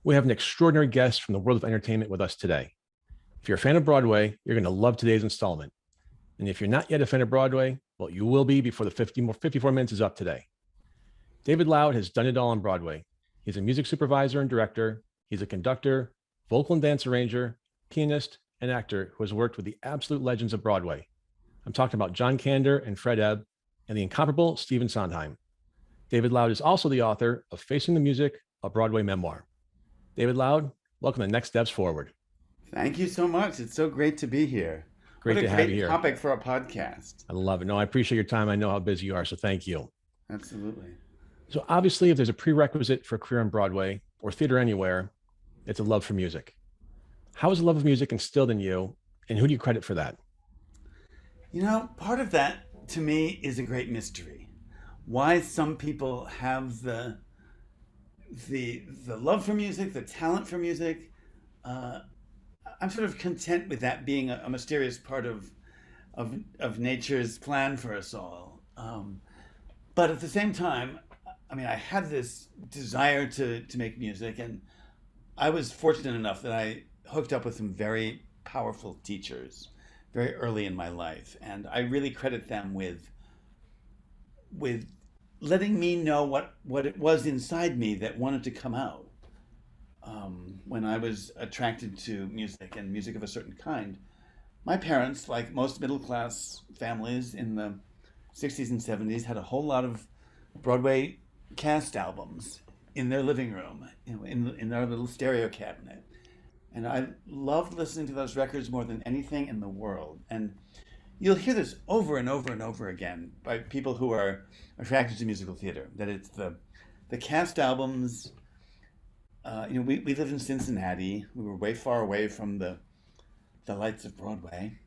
We have an extraordinary guest from the world of entertainment with us today. If you're a fan of Broadway, you're going to love today's installment. And if you're not yet a fan of Broadway, well, you will be before the 54 minutes is up today. David Loud has done it all on Broadway. He's a music supervisor and director. He's a conductor, vocal and dance arranger, pianist, and actor who has worked with the absolute legends of Broadway. I'm talking about John KanderFred Ebb and the incomparable Stephen Sondheim. David Loud is also the author of Facing the Music, a Broadway memoir. David Loud, welcome to Next Steps Forward. Thank you so much. It's so great to be here. Great to have you here. What a great topic for a podcast. I love it. No, I appreciate your time. I know how busy you are, so thank you. Absolutely. So obviously, if there's a prerequisite for a career on Broadway or theater anywhere, it's a love for music. How is the love of music instilled in you, and who do you credit for that? You know, part of that to me is a great mystery. Why some people have the love for music, the talent for music. I'm sort of content with that being a mysterious part of nature's plan for us all. But at the same time, I mean, I had this desire to make music, and I was fortunate enough that I hooked up with some very powerful teachers very early in my life, and I really credit them with letting me know what it was inside me that wanted to come out. When I was attracted to music and music of a certain kind, my parents, like most middle-class families in the 60s and 70s, had a whole lot of Broadway cast albums in their living room, you know, in their little stereo cabinet. And I loved listening to those records more than anything in the world. And you'll hear this over and over and over again by people who are attracted to musical theater, that it's the cast albums. We lived in Cincinnati. We were way far away from the lights of Broadway.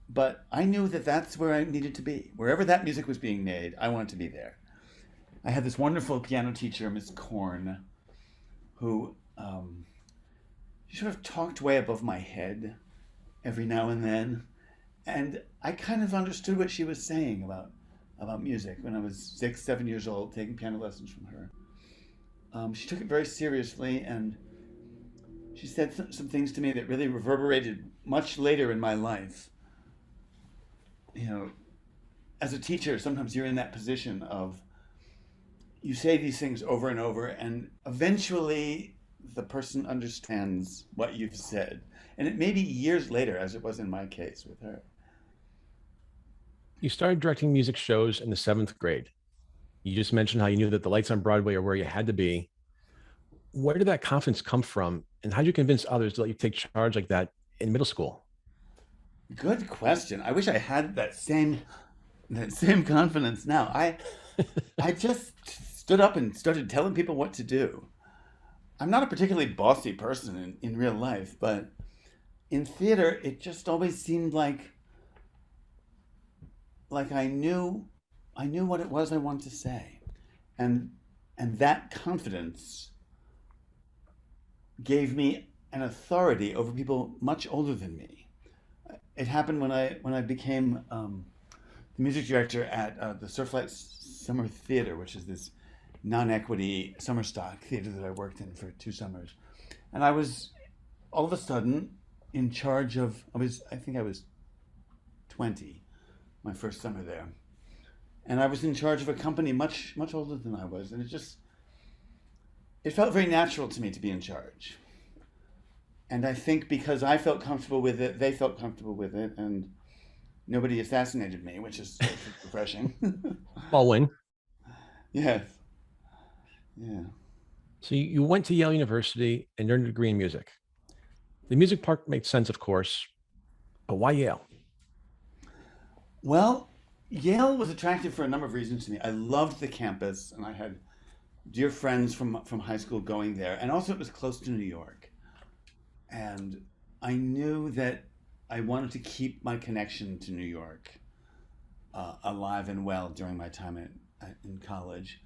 But I knew that that's where I needed to be. Wherever that music was being made, I wanted to be there. I had this wonderful piano teacher, Miss Korn, who she sort of talked way above my head every now and then. And I kind of understood what she was saying about music when I was 6, 7 years old, taking piano lessons from her. She took it very seriously, and she said some things to me that really reverberated much later in my life. You know, as a teacher, sometimes you're in that position of, you say these things over and over, and eventually the person understands what you've said. And it may be years later, as it was in my case with her. You started directing music shows in the 7th grade. You just mentioned how you knew that the lights on Broadway are where you had to be. Where did that confidence come from? And how did you convince others to let you take charge like that in middle school? Good question. I wish I had that same confidence now. I just stood up and started telling people what to do. I'm not a particularly bossy person in real life, but in theater, it just always seemed like I knew what it was I wanted to say, and that confidence gave me an authority over people much older than me. It happened when I became the music director at the Surflight Summer Theater, which is this non-equity summer stock theater that I worked in for 2 summers, and I was all of a sudden in charge of. I think I was 20, my first summer there. And I was in charge of a company much older than I was, and it felt very natural to me to be in charge. And I think because I felt comfortable with it, they felt comfortable with it, and nobody assassinated me, which is refreshing. Small win. Yes. Yeah. So you went to Yale University and earned a degree in music. The music part made sense, of course, but why Yale? Well, Yale was attractive for a number of reasons to me. I loved the campus, and I had dear friends from high school going there, and also it was close to New York. And I knew that I wanted to keep my connection to New York alive and well during my time in college.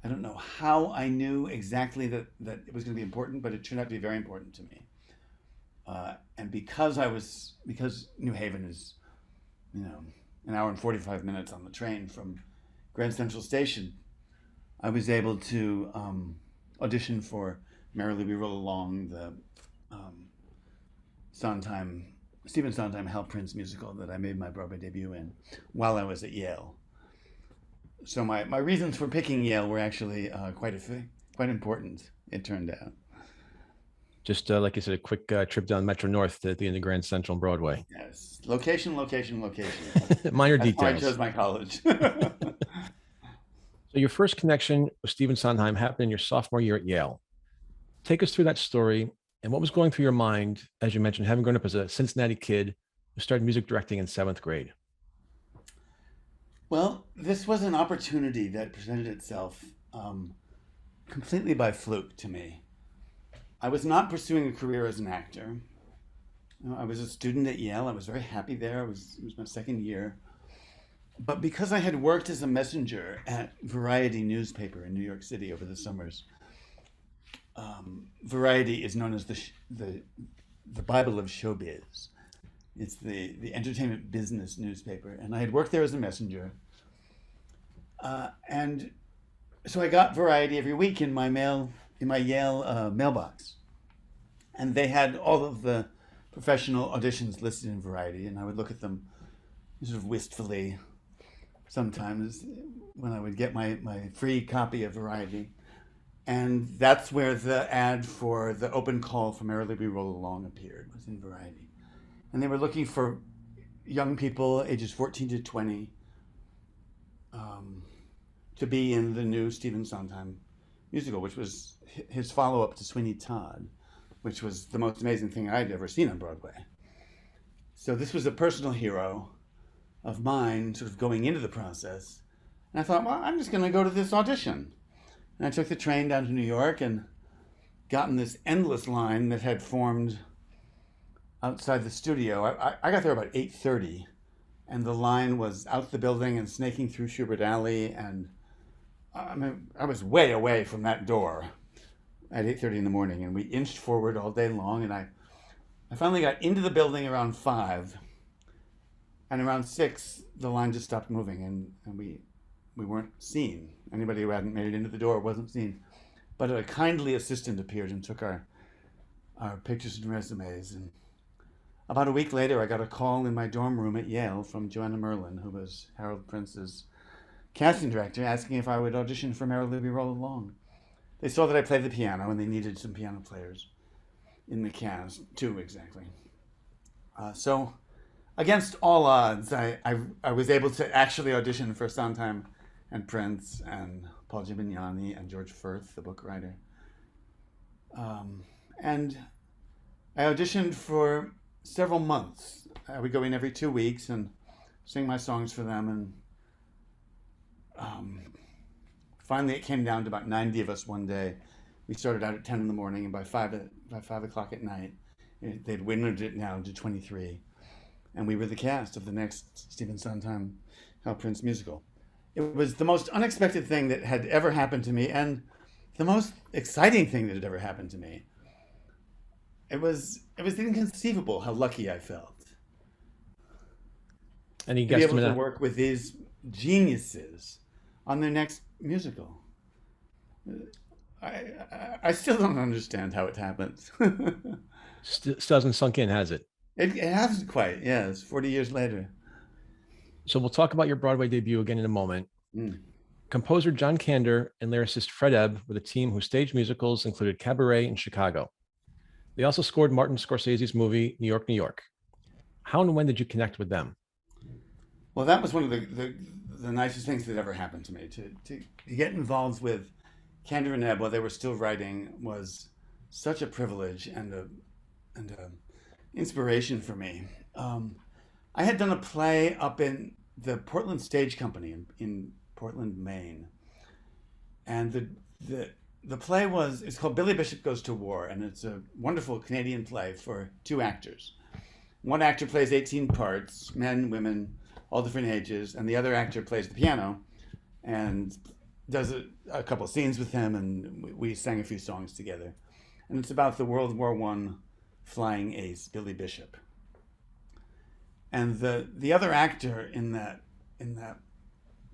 I don't know how I knew exactly that it was going to be important, but it turned out to be very important to me. And because New Haven is, an hour and 45 minutes on the train from Grand Central Station, I was able to audition for Merrily We Roll Along, the Sondheim, Stephen Sondheim Hal Prince musical that I made my Broadway debut in while I was at Yale. So my reasons for picking Yale were actually quite important, it turned out. Just like you said, a quick trip down Metro North to the end of Grand Central and Broadway. Yes, location. Minor That's details. why I chose my college. So your first connection with Stephen Sondheim happened in your sophomore year at Yale. Take us through that story and what was going through your mind, as you mentioned, having grown up as a Cincinnati kid who started music directing in 7th grade. Well, this was an opportunity that presented itself completely by fluke to me. I was not pursuing a career as an actor. I was a student at Yale. I was very happy there. It was my second year. But because I had worked as a messenger at Variety newspaper in New York City over the summers, Variety is known as the Bible of showbiz. It's the entertainment business newspaper, and I had worked there as a messenger. And so I got Variety every week in my Yale mailbox, and they had all of the professional auditions listed in Variety, and I would look at them sort of wistfully sometimes when I would get my free copy of Variety. And that's where the ad for the open call for Merrily We Roll Along appeared, was in Variety. And they were looking for young people ages 14 to 20 to be in the new Stephen Sondheim musical, which was his follow-up to Sweeney Todd, which was the most amazing thing I'd ever seen on Broadway. So this was a personal hero of mine sort of going into the process. And I thought, well, I'm just going to go to this audition. And I took the train down to New York and got in this endless line that had formed outside the studio. I got there about 8:30, and the line was out the building and snaking through Schubert Alley, and I was way away from that door at 8:30 in the morning, and we inched forward all day long, and I finally got into the building around 5, and around 6, the line just stopped moving, and we weren't seen. Anybody who hadn't made it into the door wasn't seen. But a kindly assistant appeared and took our pictures and resumes. And about a week later, I got a call in my dorm room at Yale from Joanna Merlin, who was Harold Prince's casting director, asking if I would audition for Merrily We Roll Along. They saw that I played the piano, and they needed some piano players in the cast, 2 exactly. So, against all odds, I was able to actually audition for Sondheim and Prince and Paul Giuliani and George Firth, the book writer. And I auditioned for several months. I would go in every 2 weeks and sing my songs for them. And finally, it came down to about 90 of us one day. We started out at 10 in the morning, and by 5 o'clock at night, they'd winnowed it down to 23. And we were the cast of the next Stephen Sondheim Hal Prince musical. It was the most unexpected thing that had ever happened to me, and the most exciting thing that had ever happened to me. It was inconceivable how lucky I felt. And you to be able to work with these geniuses on their next musical. I still don't understand how it happens. Still hasn't sunk in, has it? It hasn't quite, yes, 40 years later. So we'll talk about your Broadway debut again in a moment. Composer John Kander and lyricist Fred Ebb were the team whose stage musicals included Cabaret and Chicago. They also scored Martin Scorsese's movie, New York, New York. How and when did you connect with them? Well, that was one of the nicest things that ever happened to me. To get involved with Kander and Ebb while they were still writing was such a privilege and a inspiration for me. I had done a play up in the Portland Stage Company in Portland, Maine. And the play it's called Billy Bishop Goes to War, and it's a wonderful Canadian play for 2 actors. One actor plays 18 parts, men, women, all different ages, and the other actor plays the piano and does a couple scenes with him, and we sang a few songs together. And it's about the World War I flying ace, Billy Bishop. And the other actor in that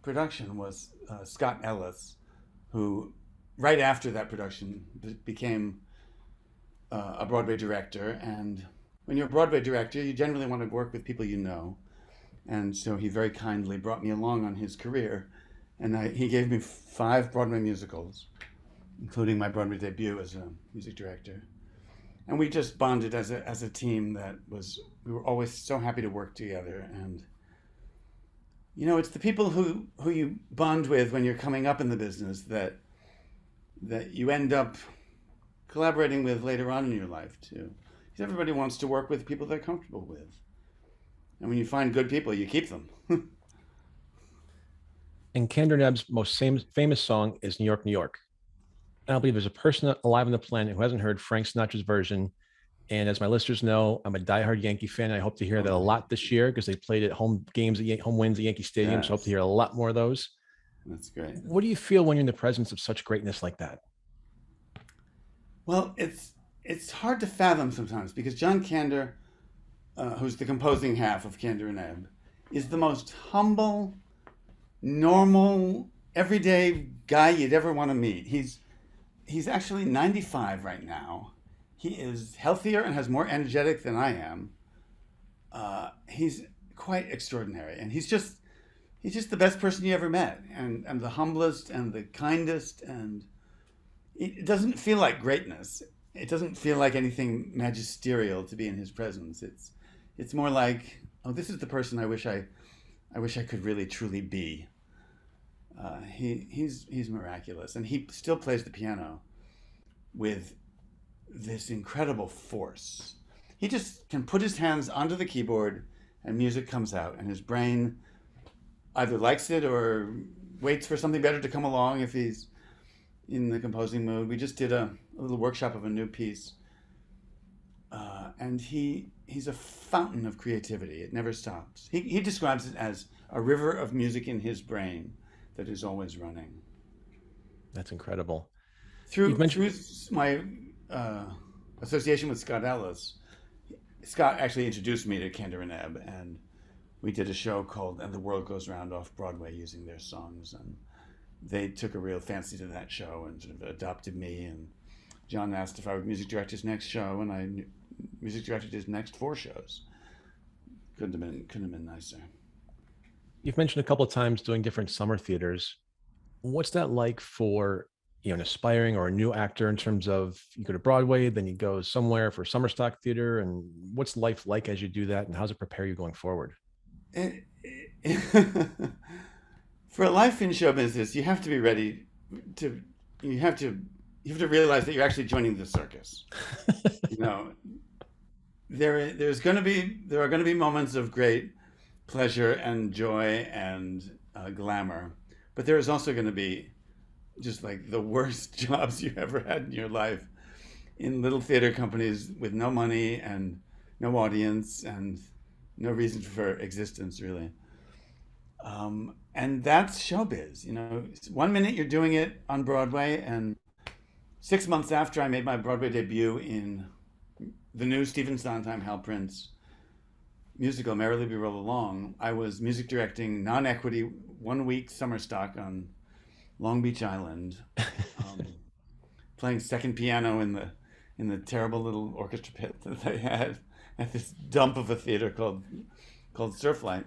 production was Scott Ellis, who right after that production became a Broadway director, and when you're a Broadway director, you generally want to work with people you know. And so he very kindly brought me along on his career, and he gave me 5 Broadway musicals, including my Broadway debut as a music director. And we just bonded as a team we were always so happy to work together. And it's the people who you bond with when you're coming up in the business that you end up collaborating with later on in your life too. Because everybody wants to work with people they're comfortable with. And when you find good people, you keep them. And KanderFred Ebb's most famous song is New York, New York. I don't believe there's a person alive on the planet who hasn't heard Frank Sinatra's version. And as my listeners know, I'm a diehard Yankee fan. I hope to hear that a lot this year because they played at home wins at Yankee Stadium. Yes. So I hope to hear a lot more of those. That's great. What do you feel when you're in the presence of such greatness like that? Well, it's hard to fathom sometimes because John Kander, who's the composing half of KanderFred Ebb, is the most humble, normal, everyday guy you'd ever want to meet. He's actually 95 right now. He is healthier and has more energetic than I am. He's quite extraordinary, and he's just the best person you ever met, and the humblest and the kindest, and it doesn't feel like greatness. It doesn't feel like anything magisterial to be in his presence. It's more like, oh, this is the person I wish I could really truly be. He's miraculous, and he still plays the piano with this incredible force. He just can put his hands onto the keyboard and music comes out, and his brain either likes it or waits for something better to come along if he's in the composing mood. We just did a little workshop of a new piece, and he's a fountain of creativity. It never stops. He describes it as a river of music in his brain that is always running. That's incredible. Through my association with Scott Ellis, Scott actually introduced me to KanderFred Ebb, and we did a show called And the World Goes Round off Broadway using their songs, and they took a real fancy to that show and sort of adopted me. And John asked if I would music direct his next show, and I music directed his next 4 shows. Couldn't have been nicer. You've mentioned a couple of times doing different summer theaters. What's that like for an aspiring or a new actor in terms of you go to Broadway, then you go somewhere for summer stock theater, and what's life like as you do that, and how does it prepare you going forward? For a life in show business, you have to be ready to. You have to realize that you're actually joining the circus. There are going to be moments of great pleasure and joy and glamour, but there is also going to be just like the worst jobs you ever had in your life in little theater companies with no money and no audience and no reason for existence, really. And that's showbiz. 1 minute you're doing it on Broadway, and 6 months after I made my Broadway debut in the new Stephen Sondheim Hal Prince musical Merrily We Roll Along, I was music directing non-equity 1 week summer stock on Long Beach Island, playing second piano in the terrible little orchestra pit that they had at this dump of a theater called Surflight.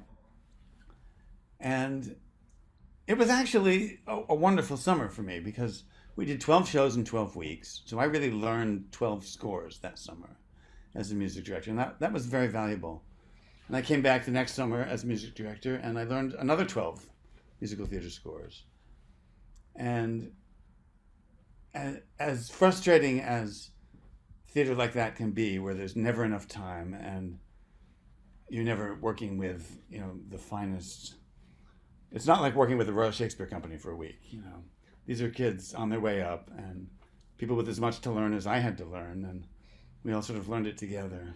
And it was actually a wonderful summer for me because we did 12 shows in 12 weeks. So I really learned 12 scores that summer as a music director. And that was very valuable. And I came back the next summer as music director, and I learned another 12 musical theater scores. And as frustrating as theater like that can be, where there's never enough time and you're never working with, the finest. It's not like working with the Royal Shakespeare Company for a week. These are kids on their way up and people with as much to learn as I had to learn, and we all sort of learned it together.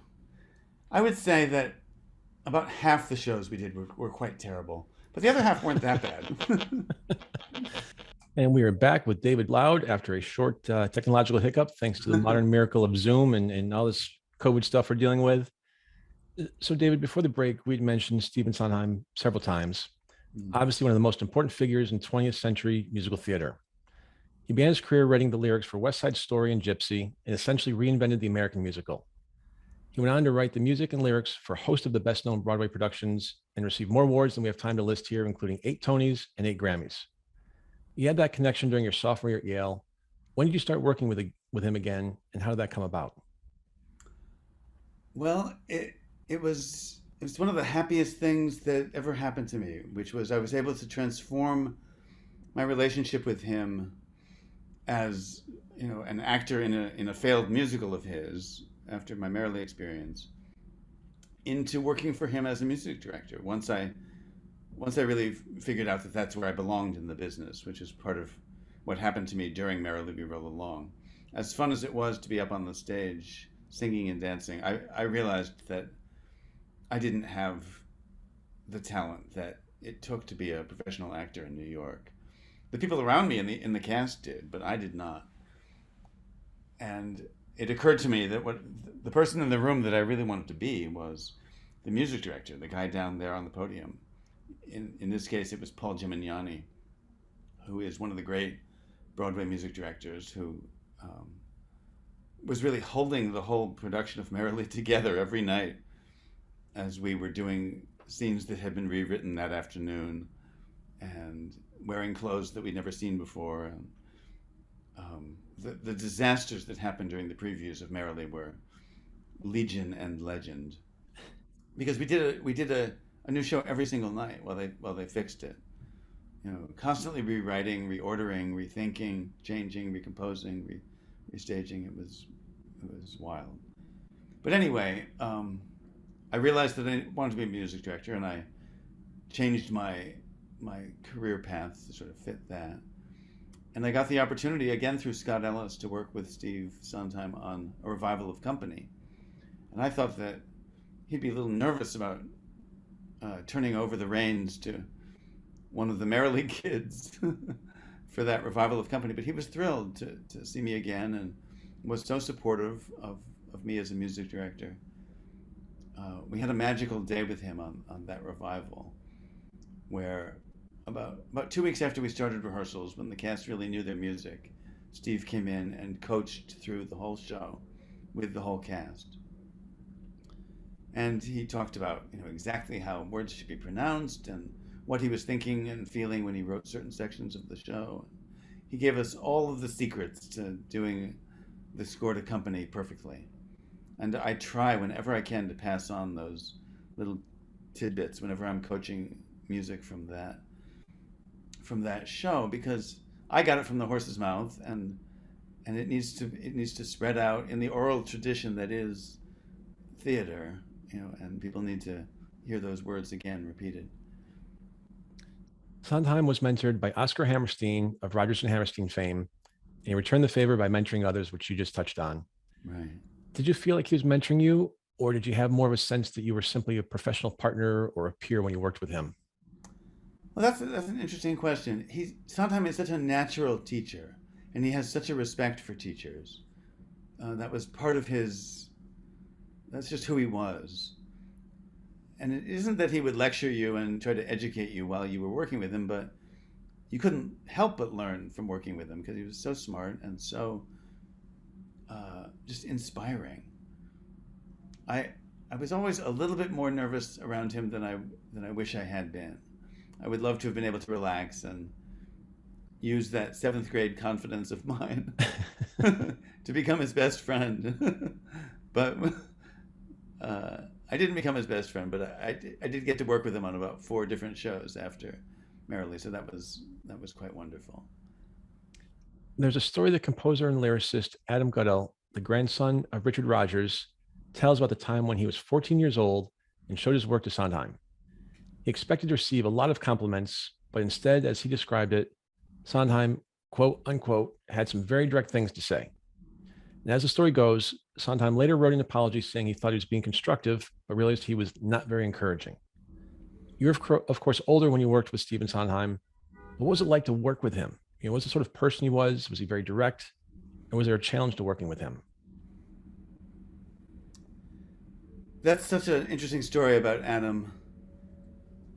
I would say that about half the shows we did were quite terrible, but the other half weren't that bad. And we are back with David Loud after a short technological hiccup, thanks to the modern miracle of Zoom and all this COVID stuff we're dealing with. So, David, before the break, we'd mentioned Stephen Sondheim several times. Obviously, one of the most important figures in 20th century musical theater. He began his career writing the lyrics for West Side Story and Gypsy and essentially reinvented the American musical. He went on to write the music and lyrics for a host of the best-known Broadway productions and received more awards than we have time to list here, including 8 Tonys and 8 Grammys. You had that connection during your sophomore year at Yale. When did you start working with him again, and how did that come about? Well, it was one of the happiest things that ever happened to me, which was I was able to transform my relationship with him as, an actor in a failed musical of his after my Merrily experience into working for him as a music director. Once I really figured out that that's where I belonged in the business, which is part of what happened to me during Merrily We Roll Along. As fun as it was to be up on the stage singing and dancing, I realized that I didn't have the talent that it took to be a professional actor in New York. The people around me in the cast did, but I did not. And it occurred to me that the person in the room that I really wanted to be was the music director, the guy down there on the podium. In this case, it was Paul Gimignani, who is one of the great Broadway music directors who was really holding the whole production of Merrily together every night as we were doing scenes that had been rewritten that afternoon and wearing clothes that we'd never seen before. And the disasters that happened during the previews of Merrily were legion and legend, because we did a new show every single night while they fixed it. Constantly rewriting, reordering, rethinking, changing, recomposing, restaging. It was wild. But anyway, I realized that I wanted to be a music director, and I changed my career path to sort of fit that. And I got the opportunity again through Scott Ellis to work with Steve Sondheim on a revival of Company. And I thought that he'd be a little nervous about turning over the reins to one of the Merrily kids for that revival of Company, but he was thrilled to see me again and was so supportive of me as a music director. We had a magical day with him on that revival, where about 2 weeks after we started rehearsals, when the cast really knew their music, Steve came in and coached through the whole show with the whole cast. And he talked about exactly how words should be pronounced and what he was thinking and feeling when he wrote certain sections of the show. He gave us all of the secrets to doing the score to Company perfectly. And I try whenever I can to pass on those little tidbits whenever I'm coaching music from that show, because I got it from the horse's mouth, and it needs to spread out in the oral tradition that is theater, and people need to hear those words again repeated. Sondheim was mentored by Oscar Hammerstein of Rodgers and Hammerstein fame, and he returned the favor by mentoring others, which you just touched on. Right. Did you feel like he was mentoring you, or did you have more of a sense that you were simply a professional partner or a peer when you worked with him? Well, that's an interesting question. Sondheim is such a natural teacher, and he has such a respect for teachers. That was part of that's just who he was. And it isn't that he would lecture you and try to educate you while you were working with him, but you couldn't help but learn from working with him because he was so smart and so just inspiring. I was always a little bit more nervous around him than I wish I had been. I would love to have been able to relax and use that 7th grade confidence of mine to become his best friend. But I didn't become his best friend, but I did get to work with him on about 4 different shows after Merrily, so that was quite wonderful. There's a story that composer and lyricist Adam Goodell, the grandson of Richard Rodgers, tells about the time when he was 14 years old and showed his work to Sondheim. He expected to receive a lot of compliments, but instead, as he described it, Sondheim, quote unquote, had some very direct things to say. And as the story goes, Sondheim later wrote an apology saying he thought he was being constructive, but realized he was not very encouraging. You're, of course, older when you worked with Stephen Sondheim. What was it like to work with him? What was the sort of person he was? Was he very direct? Or was there a challenge to working with him? That's such an interesting story about Adam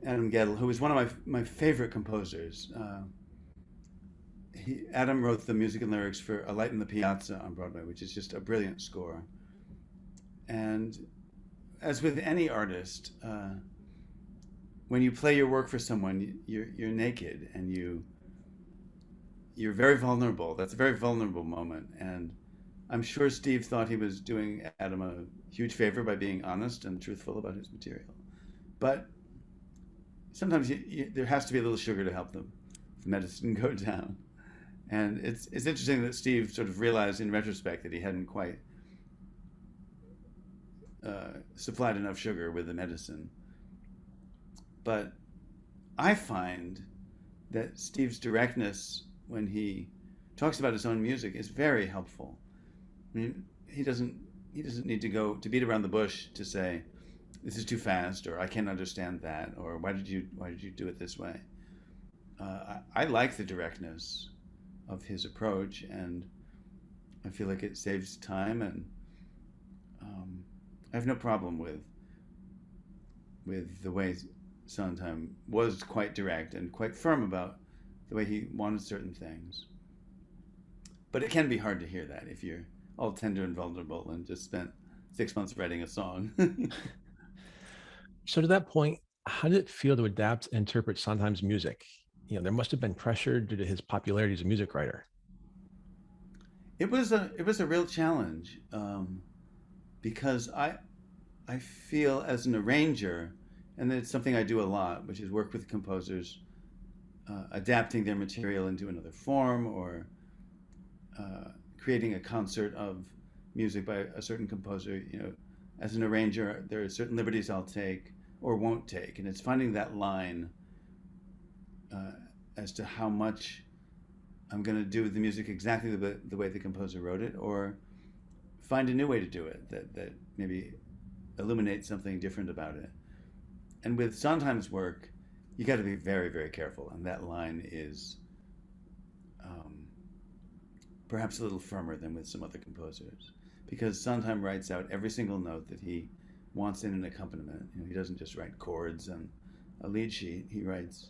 Guedel, who was one of my favorite composers. Adam wrote the music and lyrics for A Light in the Piazza on Broadway, which is just a brilliant score. And as with any artist, when you play your work for someone, you're naked and you're very vulnerable. That's a very vulnerable moment, and I'm sure Steve thought he was doing Adam a huge favor by being honest and truthful about his material. But sometimes there has to be a little sugar to help the medicine go down. And it's interesting that Steve sort of realized in retrospect that he hadn't quite supplied enough sugar with the medicine. But I find that Steve's directness when he talks about his own music is very helpful. I mean, he doesn't need to beat around the bush to say this is too fast, or I can't understand that, or why did you do it this way. I like the directness of his approach, and I feel like it saves time, and I have no problem with the way Sondheim was quite direct and quite firm about the way he wanted certain things. But it can be hard to hear that if you're all tender and vulnerable and just spent 6 months writing a song. So to that point, how did it feel to adapt and interpret Sondheim's music? There must have been pressure due to his popularity as a music writer. It was a real challenge, because I feel as an arranger, and it's something I do a lot, which is work with composers, adapting their material into another form, or creating a concert of music by a certain composer. As an arranger, there are certain liberties I'll take or won't take, and it's finding that line as to how much I'm going to do the music exactly the way the composer wrote it, or find a new way to do it that maybe illuminates something different about it. And with Sondheim's work, you got to be very, very careful, and that line is perhaps a little firmer than with some other composers, because Sondheim writes out every single note that he wants in an accompaniment. He doesn't just write chords and a lead sheet. He writes.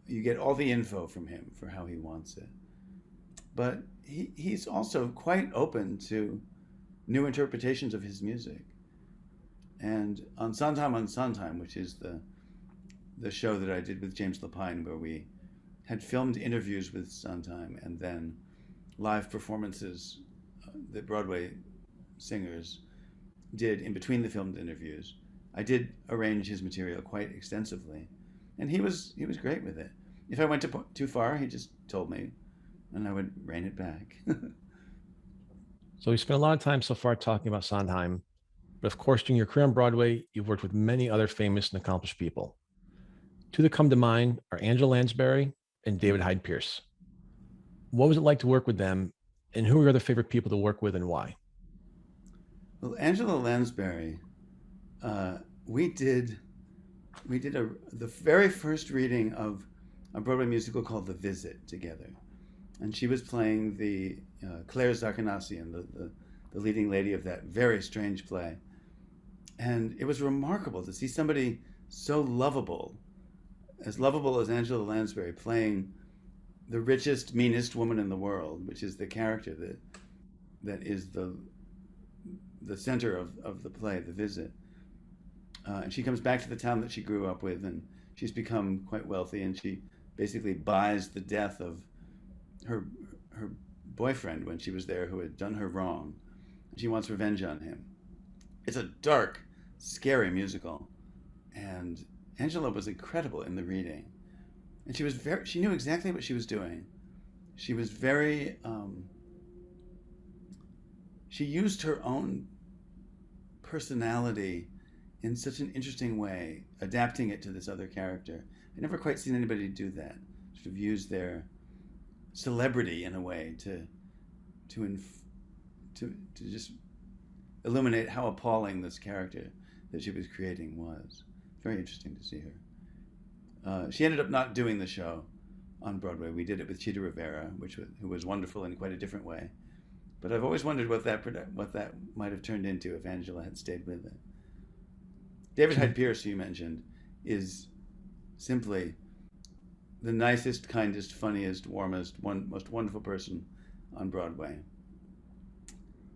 You get all the info from him for how he wants it. But he's also quite open to new interpretations of his music. And on Sondheim, which is the show that I did with James Lapine, where we had filmed interviews with Sondheim and then live performances that Broadway singers did in between the filmed interviews, I did arrange his material quite extensively. And he was great with it. If I went too far, he just told me, and I would rein it back. So we spent a lot of time so far talking about Sondheim, but of course, during your career on Broadway, you've worked with many other famous and accomplished people. Two that come to mind are Angela Lansbury and David Hyde Pierce. What was it like to work with them, and who are your other favorite people to work with, and why? Well, Angela Lansbury, we did the very first reading of a Broadway musical called The Visit together, and she was playing the Claire Zakanassian, the leading lady of that very strange play, and it was remarkable to see somebody so lovable as Angela Lansbury playing the richest, meanest woman in the world, which is the character that is the center of the play, The Visit. And she comes back to the town that she grew up with, and she's become quite wealthy, and she basically buys the death of her boyfriend when she was there, who had done her wrong. She wants revenge on him. It's a dark, scary musical, and Angela was incredible in the reading, and she knew exactly what she was doing. She was very she used her own personality in such an interesting way, adapting it to this other character. I never quite seen anybody do that. Sort of use their celebrity in a way to just illuminate how appalling this character that she was creating was. Very interesting to see her. She ended up not doing the show on Broadway. We did it with Chita Rivera, who was wonderful in quite a different way. But I've always wondered what that might have turned into if Angela had stayed with it. David Hyde Pierce, who you mentioned, is simply the nicest, kindest, funniest, warmest, most wonderful person on Broadway.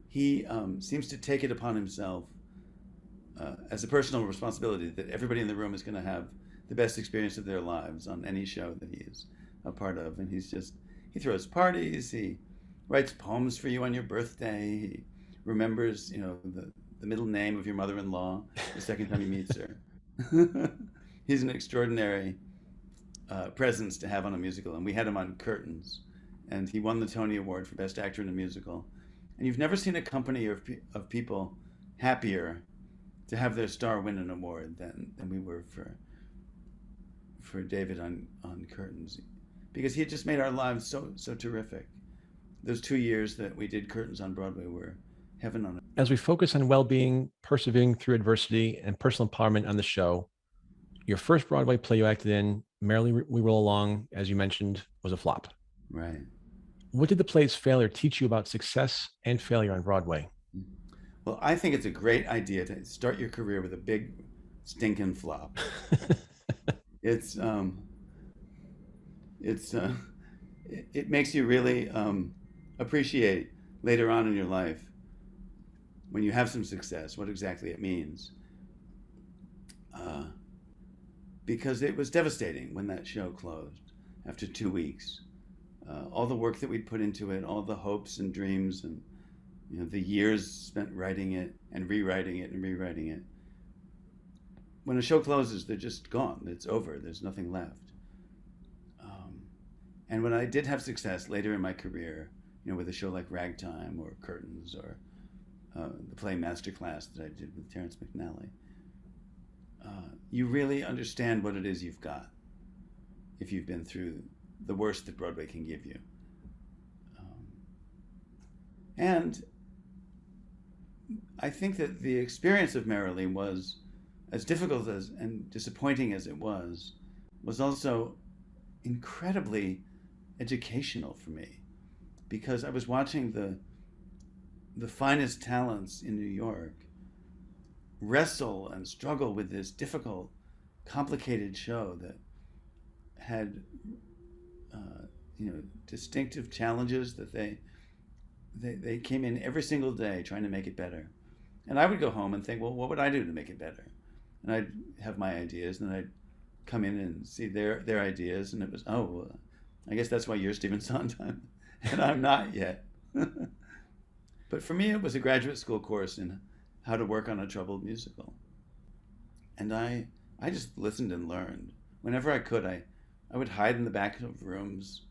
He seems to take it upon himself as a personal responsibility that everybody in the room is going to have the best experience of their lives on any show that he is a part of. And he throws parties, he writes poems for you on your birthday, he remembers, the middle name of your mother-in-law the second time he meets her. He's an extraordinary presence to have on a musical, and we had him on Curtains, and he won the Tony Award for Best Actor in a Musical. And you've never seen a company of people happier to have their star win an award than we were for David on Curtains, because he had just made our lives so terrific. Those 2 years that we did Curtains on Broadway were heaven on earth. As we focus on well-being, persevering through adversity, and personal empowerment on the show, your first Broadway play you acted in, Merrily We Roll Along, as you mentioned, was a flop. Right. What did the play's failure teach you about success and failure on Broadway? Well, I think it's a great idea to start your career with a big stinking flop. It makes you really appreciate later on in your life, when you have some success, what exactly it means. Because it was devastating when that show closed after 2 weeks. All the work that we'd put into it, all the hopes and dreams, and the years spent writing it and rewriting it and rewriting it. When a show closes, they're just gone. It's over. There's nothing left. And when I did have success later in my career, with a show like Ragtime or Curtains or the play Masterclass that I did with Terrence McNally, you really understand what it is you've got if you've been through the worst that Broadway can give you. And I think that the experience of Merrily was as difficult and disappointing as it was also incredibly educational for me, because I was watching the finest talents in New York wrestle and struggle with this difficult, complicated show that had distinctive challenges that they came in every single day trying to make it better. And I would go home and think, well, what would I do to make it better? And I'd have my ideas, and then I'd come in and see their ideas, and it was, I guess that's why you're Stephen Sondheim and I'm not yet. But for me, it was a graduate school course in how to work on a troubled musical. And I just listened and learned. Whenever I could, I would hide in the back of rooms.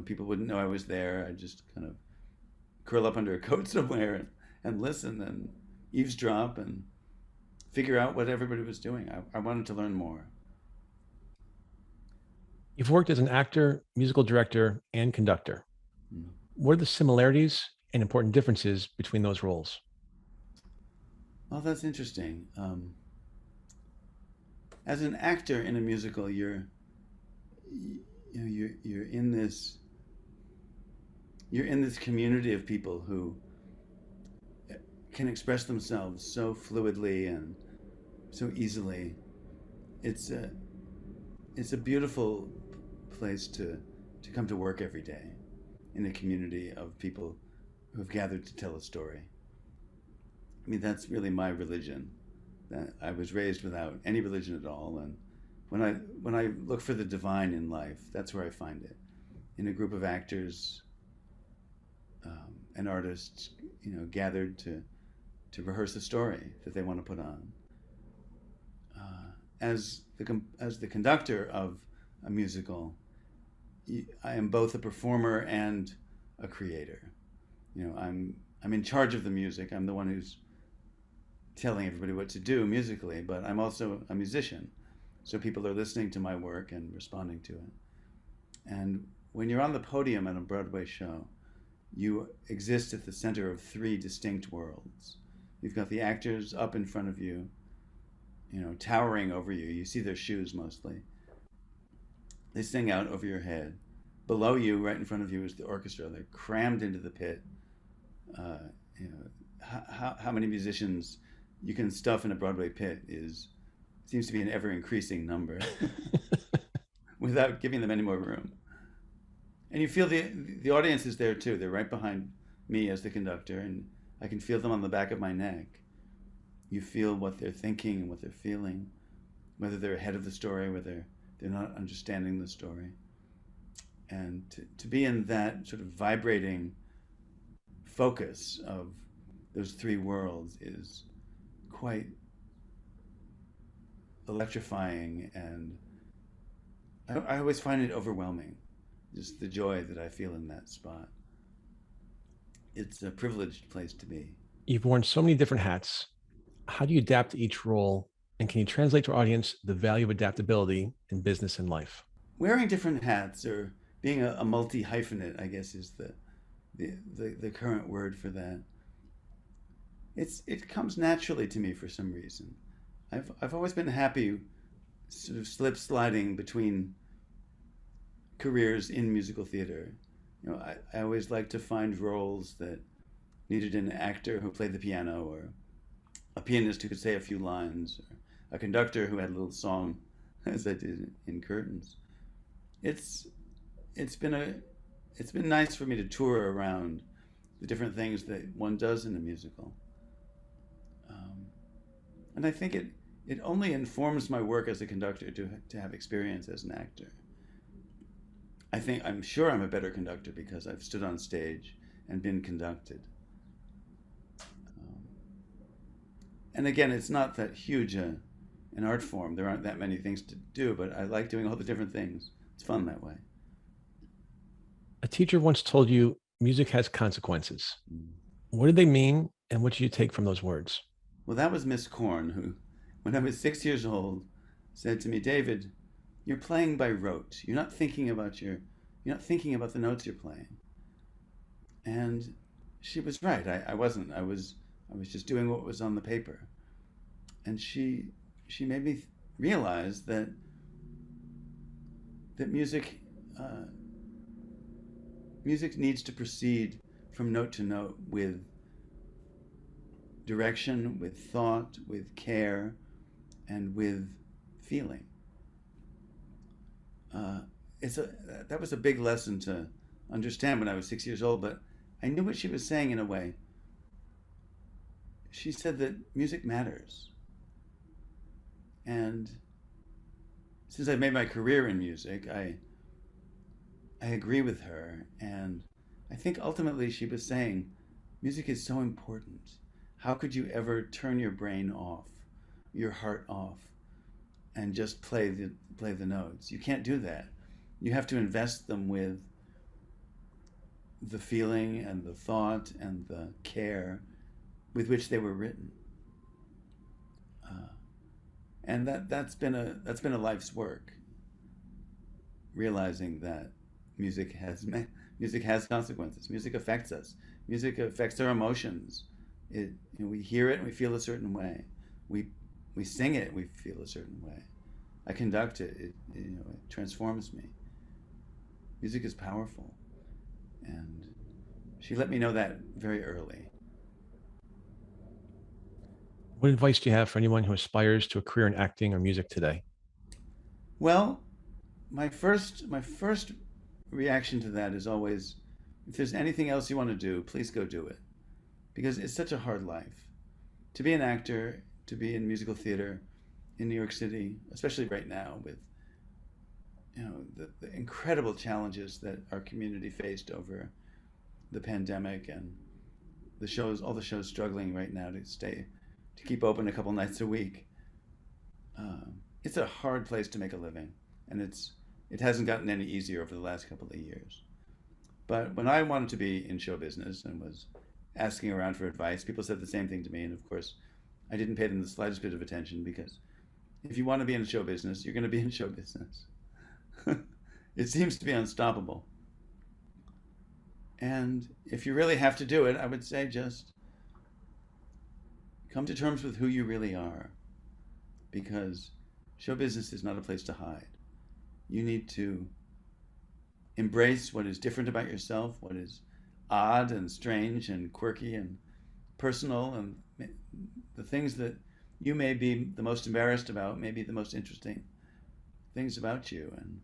People wouldn't know I was there. I'd just kind of curl up under a coat somewhere and listen and eavesdrop and figure out what everybody was doing. I wanted to learn more. You've worked as an actor, musical director, and conductor. Mm-hmm. What are the similarities and important differences between those roles? Well, that's interesting. As an actor in a musical, you're in this community of people who can express themselves so fluidly and so easily. It's a beautiful place to come to work every day in a community of people who have gathered to tell a story. I mean, that's really my religion. That I was raised without any religion at all, and when I look for the divine in life, that's where I find it, in a group of actors and artists, gathered to rehearse a story that they want to put on. As the conductor of a musical, I am both a performer and a creator. I'm in charge of the music. I'm the one who's telling everybody what to do musically, but I'm also a musician. So people are listening to my work and responding to it. And when you're on the podium at a Broadway show, you exist at the center of 3 distinct worlds. You've got the actors up in front of you, towering over you. You see their shoes mostly. They sing out over your head. Below you, right in front of you, is the orchestra. They're crammed into the pit. How many musicians you can stuff in a Broadway pit seems to be an ever-increasing number. without giving them any more room. And you feel the audience is there too. They're right behind me as the conductor, and I can feel them on the back of my neck. You feel what they're thinking and what they're feeling, whether they're ahead of the story, whether they're not understanding the story. And to be in that sort of vibrating focus of those three worlds is quite electrifying, and I always find it overwhelming, just the joy that I feel in that spot. It's a privileged place to be. You've worn so many different hats. How do you adapt to each role? And can you translate to our audience the value of adaptability in business and life? Wearing different hats, or being a multi-hyphenate, I guess is the current word for that. It comes naturally to me for some reason. I've always been happy sort of sliding between careers in musical theater. You know, I always like to find roles that needed an actor who played the piano, or a pianist who could say a few lines, or a conductor who had a little song, as I did in Curtains. It's been nice for me to tour around the different things that one does in a musical, and I think it only informs my work as a conductor to have experience as an actor. I'm sure I'm a better conductor because I've stood on stage and been conducted. And again, it's not that huge an art form. There aren't that many things to do, but I like doing all the different things. It's fun that way. A teacher once told you music has consequences. Mm. What did they mean, and what did you take from those words? Well, that was Miss Korn, who, when I was 6 years old, said to me, "David, you're playing by rote. You're not thinking about the notes you're playing." And she was right. I wasn't. I was just doing what was on the paper. And she made me realize that music needs to proceed from note to note with direction, with thought, with care, and with feeling. That was a big lesson to understand when I was 6 years old, but I knew what she was saying in a way. She said that music matters. And since I've made my career in music, I agree with her. And I think ultimately she was saying, music is so important. How could you ever turn your brain off, your heart off, and just play the notes? You can't do that. You have to invest them with the feeling and the thought and the care with which they were written. And that's been a life's work. Realizing that music has consequences. Music affects us. Music affects our emotions. We hear it and we feel a certain way. We sing it, we feel a certain way. I conduct it. It transforms me. Music is powerful, and she let me know that very early. What advice do you have for anyone who aspires to a career in acting or music today? Well, my first reaction to that is always, if there's anything else you want to do, please go do it, because it's such a hard life. To be an actor, to be in musical theater in New York City, especially right now with the incredible challenges that our community faced over the pandemic, and all the shows struggling right now to keep open a couple nights a week. It's a hard place to make a living, and it hasn't gotten any easier over the last couple of years. But when I wanted to be in show business and was asking around for advice, people said the same thing to me, and of course, I didn't pay them the slightest bit of attention, because if you want to be in show business, you're going to be in show business. It seems to be unstoppable. And if you really have to do it, I would say just come to terms with who you really are, because show business is not a place to hide. You need to embrace what is different about yourself, what is odd and strange and quirky and personal, and the things that you may be the most embarrassed about may be the most interesting things about you. And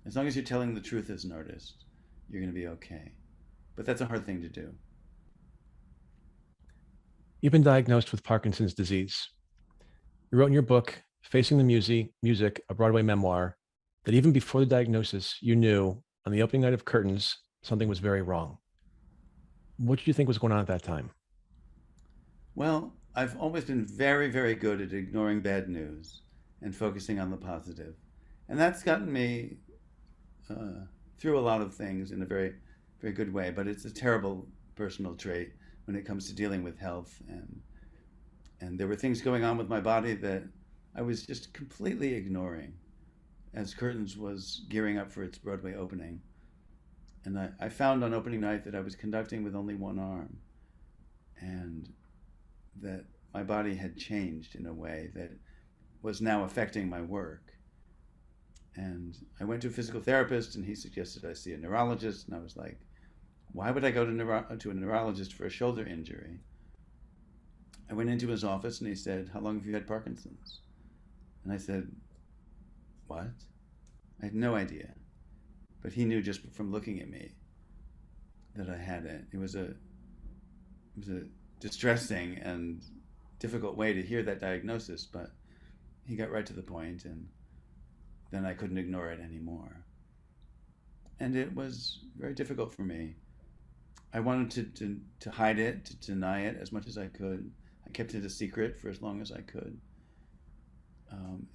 As long as you're telling the truth as an artist, you're going to be okay. But that's a hard thing to do. You've been diagnosed with Parkinson's disease. You wrote in your book, Facing the Music, a Broadway memoir, that even before the diagnosis, you knew on the opening night of Curtains, something was very wrong. What did you think was going on at that time? Well, I've always been very, very good at ignoring bad news and focusing on the positive. And that's gotten me through a lot of things in a very, very good way. But it's a terrible personal trait when it comes to dealing with health. And there were things going on with my body that I was just completely ignoring as Curtains was gearing up for its Broadway opening. And I found on opening night that I was conducting with only one arm, and that my body had changed in a way that was now affecting my work. And I went to a physical therapist, and he suggested I see a neurologist, and I was like, why would I go to a neurologist for a shoulder injury? I went into his office, and he said, how long have you had Parkinson's? And I said, what? I had no idea. But he knew just from looking at me that I had it. It was a distressing and difficult way to hear that diagnosis, but he got right to the point, and then I couldn't ignore it anymore. And it was very difficult for me. I wanted to hide it, to deny it as much as I could. I kept it a secret for as long as I could.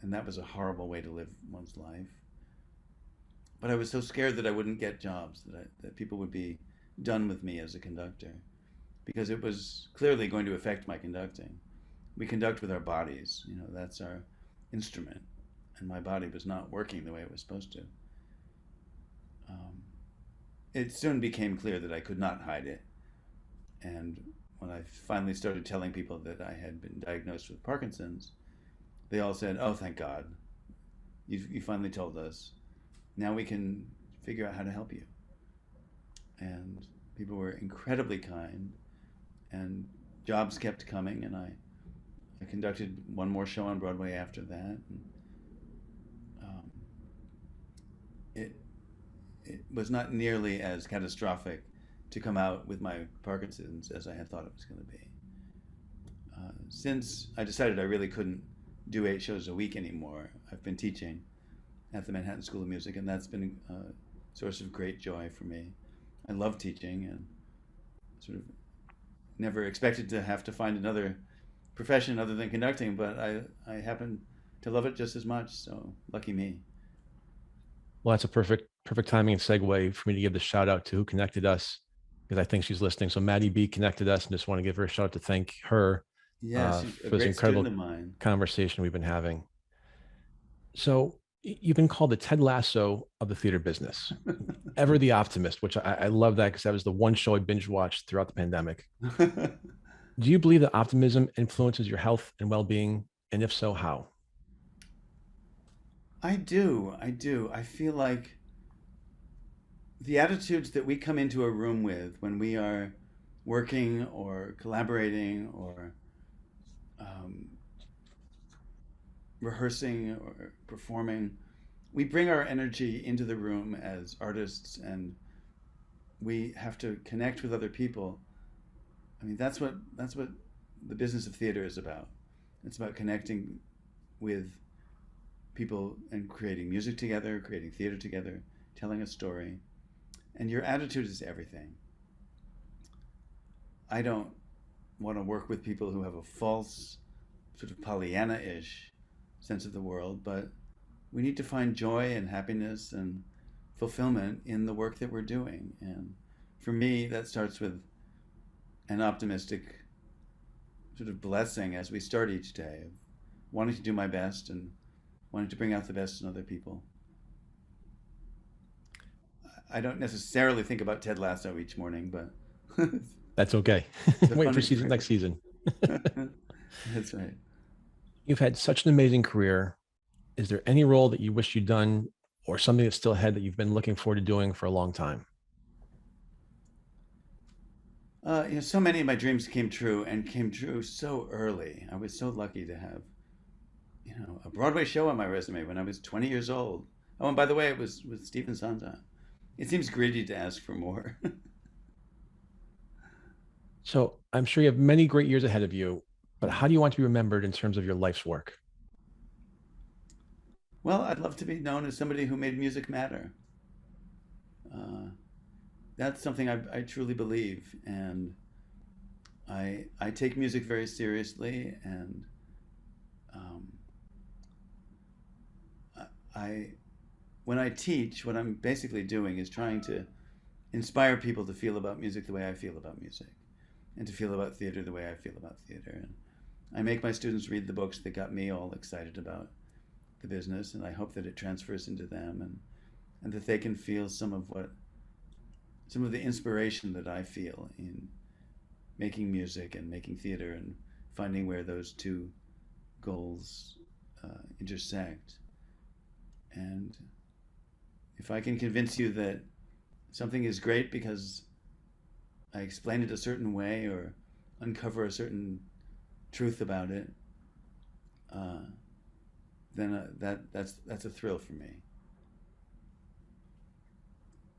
And that was a horrible way to live one's life. But I was so scared that I wouldn't get jobs, that people would be done with me as a conductor, because it was clearly going to affect my conducting. We conduct with our bodies, that's our instrument, and my body was not working the way it was supposed to. It soon became clear that I could not hide it. And when I finally started telling people that I had been diagnosed with Parkinson's, they all said, oh, thank God, you finally told us. Now we can figure out how to help you. And people were incredibly kind, and jobs kept coming, and I conducted one more show on Broadway after that. And, it was not nearly as catastrophic to come out with my Parkinson's as I had thought it was going to be. Since I decided I really couldn't do 8 shows a week anymore, I've been teaching at the Manhattan School of Music, and that's been a source of great joy for me. I love teaching, and sort of never expected to have to find another profession other than conducting, but I happen to love it just as much, so lucky me. Well, that's a perfect timing and segue for me to give the shout out to who connected us, because I think she's listening. So Maddie B connected us, and just want to give her a shout out to thank her She's a for this great incredible student of mine. conversation we've been having. So you've been called the Ted Lasso of the theater business, ever the optimist, which I love that, because that was the one show I binge watched throughout the pandemic. Do you believe that optimism influences your health and well-being? And if so, how? I do. I feel like the attitudes that we come into a room with when we are working or collaborating or rehearsing or performing, we bring our energy into the room as artists, and we have to connect with other people. I mean, that's what the business of theater is about. It's about connecting with people and creating music together, creating theater together, telling a story. And your attitude is everything. I don't want to work with people who have a false, sort of Pollyanna-ish sense of the world, but we need to find joy and happiness and fulfillment in the work that we're doing. And for me, that starts with an optimistic sort of blessing as we start each day, of wanting to do my best and wanting to bring out the best in other people. I don't necessarily think about Ted Lasso each morning, but that's okay. Wait for next season. That's right. You've had such an amazing career. Is there any role that you wish you'd done, or something that's still ahead that you've been looking forward to doing for a long time? So many of my dreams came true, and came true so early. I was so lucky to have, a Broadway show on my resume when I was 20 years old. Oh, and by the way, it was with Stephen Sondheim. It seems greedy to ask for more. So I'm sure you have many great years ahead of you, but how do you want to be remembered in terms of your life's work? Well, I'd love to be known as somebody who made music matter. Uh, that's something I truly believe, and I take music very seriously, and um, I when I teach, what I'm basically doing is trying to inspire people to feel about music the way I feel about music, and to feel about theater the way I feel about theater. And I make my students read the books that got me all excited about the business, and I hope that it transfers into them, and that they can feel some of the inspiration that I feel in making music and making theater, and finding where those two goals intersect. And if I can convince you that something is great because I explain it a certain way or uncover a certain truth about it, then that's a thrill for me.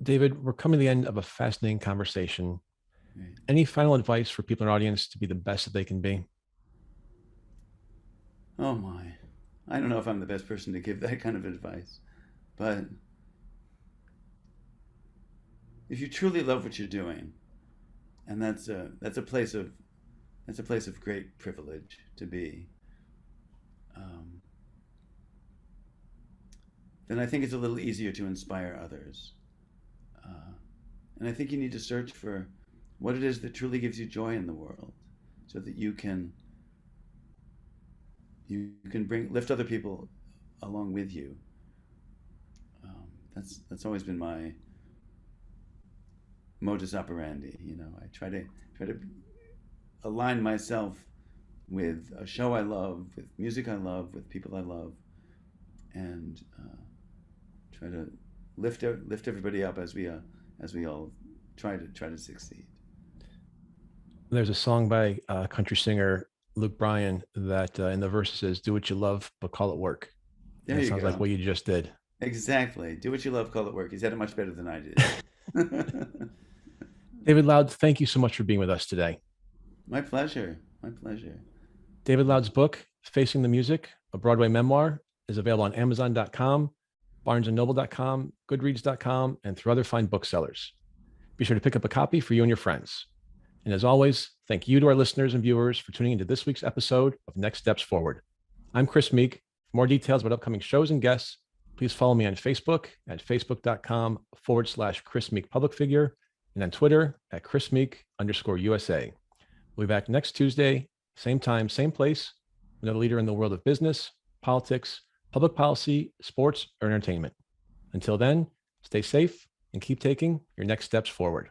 David, we're coming to the end of a fascinating conversation. Right. Any final advice for people in our audience to be the best that they can be? Oh my, I don't know if I'm the best person to give that kind of advice, but if you truly love what you're doing, and that's a place of great privilege to be, then I think it's a little easier to inspire others. And I think you need to search for what it is that truly gives you joy in the world, so that you can lift other people along with you. That's always been my modus operandi. I try to align myself with a show I love, with music I love, with people I love, and try to lift everybody up as we all try to succeed. There's a song by country singer Luke Bryan that in the verse says, "Do what you love, but call it work." There And it you sounds go. like what you just did. Exactly. Do what you love, call it work. He said it much better than I did. David Loud, thank you so much for being with us today. My pleasure. My pleasure. David Loud's book, Facing the Music, a Broadway memoir, is available on Amazon.com, BarnesandNoble.com, Goodreads.com, and through other fine booksellers. Be sure to pick up a copy for you and your friends. And as always, thank you to our listeners and viewers for tuning into this week's episode of Next Steps Forward. I'm Chris Meek. For more details about upcoming shows and guests, please follow me on Facebook at facebook.com/Chris Meek Public Figure, and on Twitter at Chris Meek_USA. We'll be back next Tuesday, same time, same place, with another leader in the world of business, politics, public policy, sports, or entertainment. Until then, stay safe and keep taking your next steps forward.